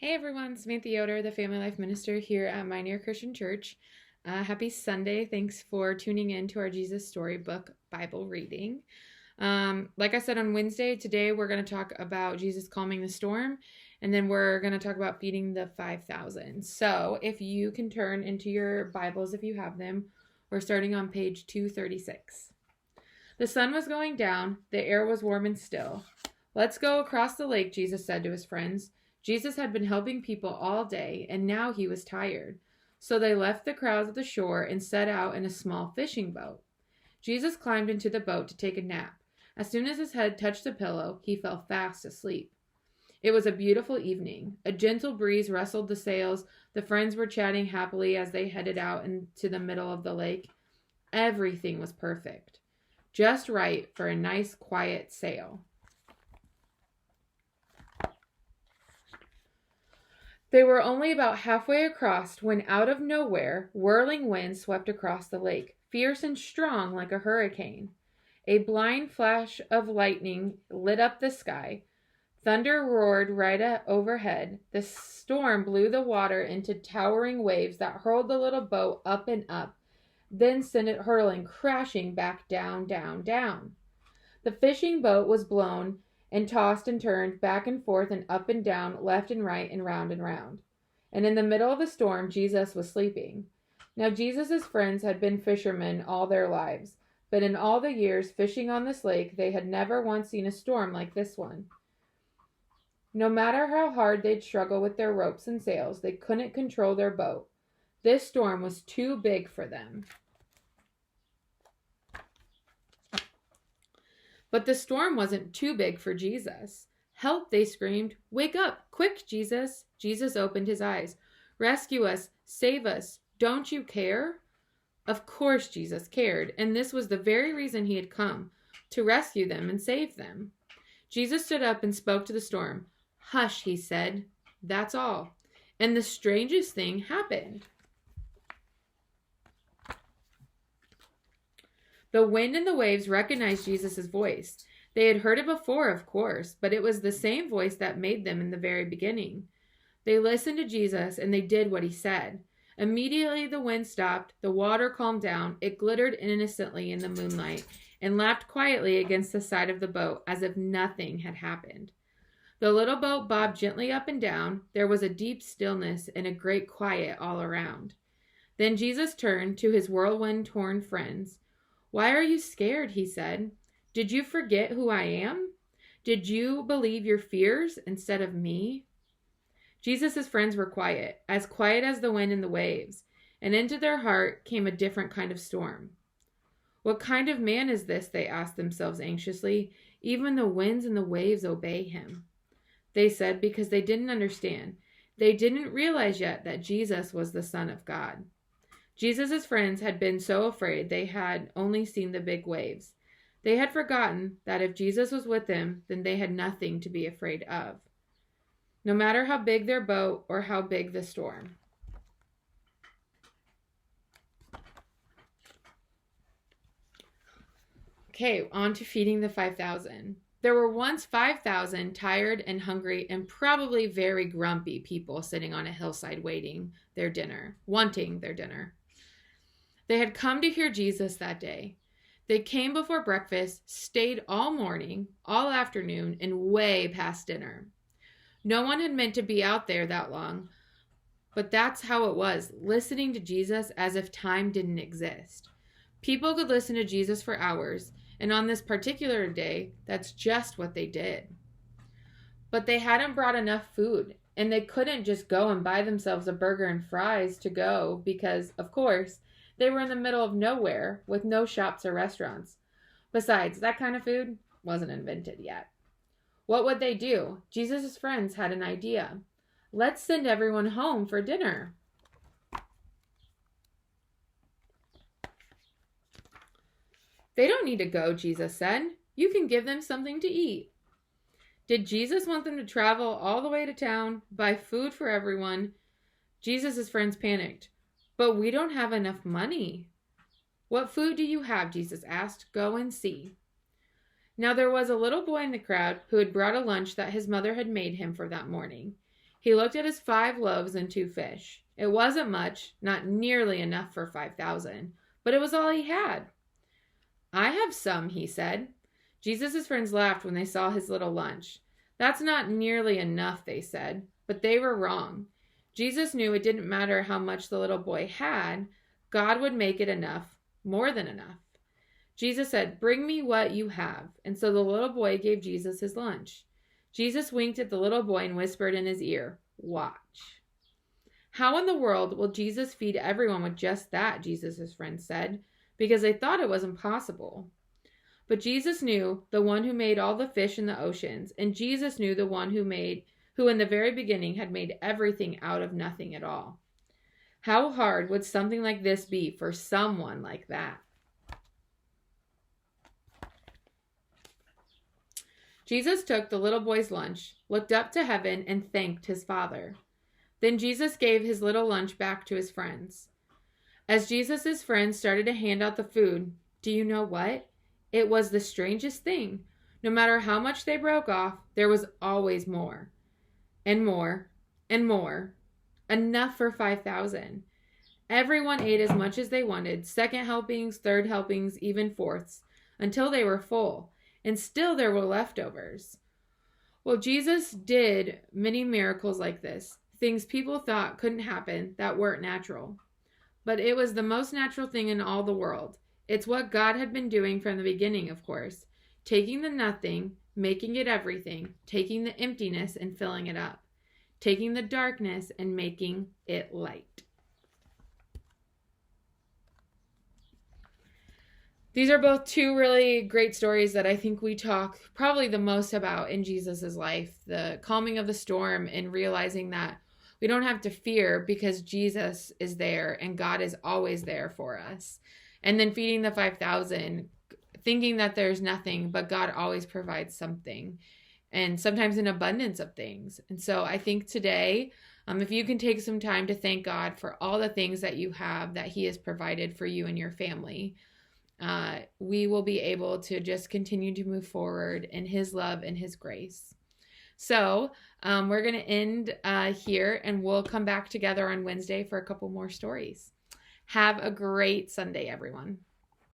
Hey everyone, Samantha Yoder, the Family Life Minister here at Mioneer Christian Church. Happy Sunday. Thanks for tuning in to our Jesus Storybook Bible reading. Like I said on Wednesday, today we're going to talk about Jesus calming the storm, and then we're going to talk about feeding the 5,000. So if you can turn into your Bibles if you have them, we're starting on page 236. The sun was going down, the air was warm and still. Let's go across the lake, Jesus said to his friends. Jesus had been helping people all day, and now he was tired. So they left the crowds at the shore and set out in a small fishing boat. Jesus climbed into the boat to take a nap. As soon as his head touched the pillow, he fell fast asleep. It was a beautiful evening. A gentle breeze rustled the sails. The friends were chatting happily as they headed out into the middle of the lake. Everything was perfect, just right for a nice, quiet sail. They were only about halfway across when out of nowhere, whirling winds swept across the lake, fierce and strong like a hurricane. A blind flash of lightning lit up the sky. Thunder roared right overhead. The storm blew the water into towering waves that hurled the little boat up and up, then sent it hurtling, crashing back down, down, down. The fishing boat was blown and tossed and turned back and forth and up and down, left and right and round and round. And in the middle of the storm, Jesus was sleeping. Now Jesus' friends had been fishermen all their lives, but in all the years fishing on this lake, they had never once seen a storm like this one. No matter how hard they'd struggle with their ropes and sails, they couldn't control their boat. This storm was too big for them. But the storm wasn't too big for Jesus. Help, they screamed. Wake up, quick, Jesus. Jesus opened his eyes. Rescue us, save us. Don't you care? Of course Jesus cared, and this was the very reason he had come, to rescue them and save them. Jesus stood up and spoke to the storm. Hush, he said. That's all. And the strangest thing happened. The wind and the waves recognized Jesus' voice. They had heard it before, of course, but it was the same voice that made them in the very beginning. They listened to Jesus, and they did what he said. Immediately the wind stopped, the water calmed down, it glittered innocently in the moonlight, and lapped quietly against the side of the boat as if nothing had happened. The little boat bobbed gently up and down. There was a deep stillness and a great quiet all around. Then Jesus turned to his whirlwind-torn friends. Why are you scared? He said. Did you forget who I am? Did you believe your fears instead of me? Jesus' friends were quiet as the wind and the waves, and into their heart came a different kind of storm. What kind of man is this? They asked themselves anxiously. Even the winds and the waves obey him. They said because they didn't understand. They didn't realize yet that Jesus was the Son of God. Jesus' friends had been so afraid they had only seen the big waves. They had forgotten that if Jesus was with them, then they had nothing to be afraid of, no matter how big their boat or how big the storm. Okay, on to feeding the 5,000. There were once 5,000 tired and hungry and probably very grumpy people sitting on a hillside wanting their dinner. They had come to hear Jesus that day. They came before breakfast, stayed all morning, all afternoon, and way past dinner. No one had meant to be out there that long, but that's how it was, listening to Jesus as if time didn't exist. People could listen to Jesus for hours, and on this particular day, that's just what they did. But they hadn't brought enough food, and they couldn't just go and buy themselves a burger and fries to go because, of course, they were in the middle of nowhere with no shops or restaurants. Besides, that kind of food wasn't invented yet. What would they do? Jesus' friends had an idea. Let's send everyone home for dinner. They don't need to go, Jesus said. You can give them something to eat. Did Jesus want them to travel all the way to town, buy food for everyone? Jesus' friends panicked. But we don't have enough money. What food do you have? Jesus asked. Go and see. Now there was a little boy in the crowd who had brought a lunch that his mother had made him for that morning. He looked at his 5 loaves and 2 fish. It wasn't much, not nearly enough for 5,000, but it was all he had. I have some, he said. Jesus' friends laughed when they saw his little lunch. That's not nearly enough, they said, but they were wrong. Jesus knew it didn't matter how much the little boy had, God would make it enough, more than enough. Jesus said, "Bring me what you have." And so the little boy gave Jesus his lunch. Jesus winked at the little boy and whispered in his ear, "Watch." How in the world will Jesus feed everyone with just that, Jesus' friends said, because they thought it was impossible. But Jesus knew the one who made all the fish in the oceans, and Jesus knew the one who in the very beginning had made everything out of nothing at all. How hard would something like this be for someone like that? Jesus took the little boy's lunch, looked up to heaven, and thanked his Father. Then Jesus gave his little lunch back to his friends. As Jesus' friends started to hand out the food, do you know what? It was the strangest thing. No matter how much they broke off, there was always more. And more. And more. Enough for 5,000. Everyone ate as much as they wanted, second helpings, third helpings, even fourths, until they were full. And still there were leftovers. Well, Jesus did many miracles like this, things people thought couldn't happen that weren't natural. But it was the most natural thing in all the world. It's what God had been doing from the beginning, of course, taking the nothing, making it everything, taking the emptiness and filling it up, taking the darkness and making it light. These are both 2 really great stories that I think we talk probably the most about in Jesus' life. The calming of the storm and realizing that we don't have to fear because Jesus is there and God is always there for us. And then feeding the 5,000, thinking that there's nothing, but God always provides something. And sometimes an abundance of things. And so I think today, if you can take some time to thank God for all the things that you have that he has provided for you and your family, we will be able to just continue to move forward in his love and his grace. So we're going to end here, and we'll come back together on Wednesday for a couple more stories. Have a great Sunday, everyone.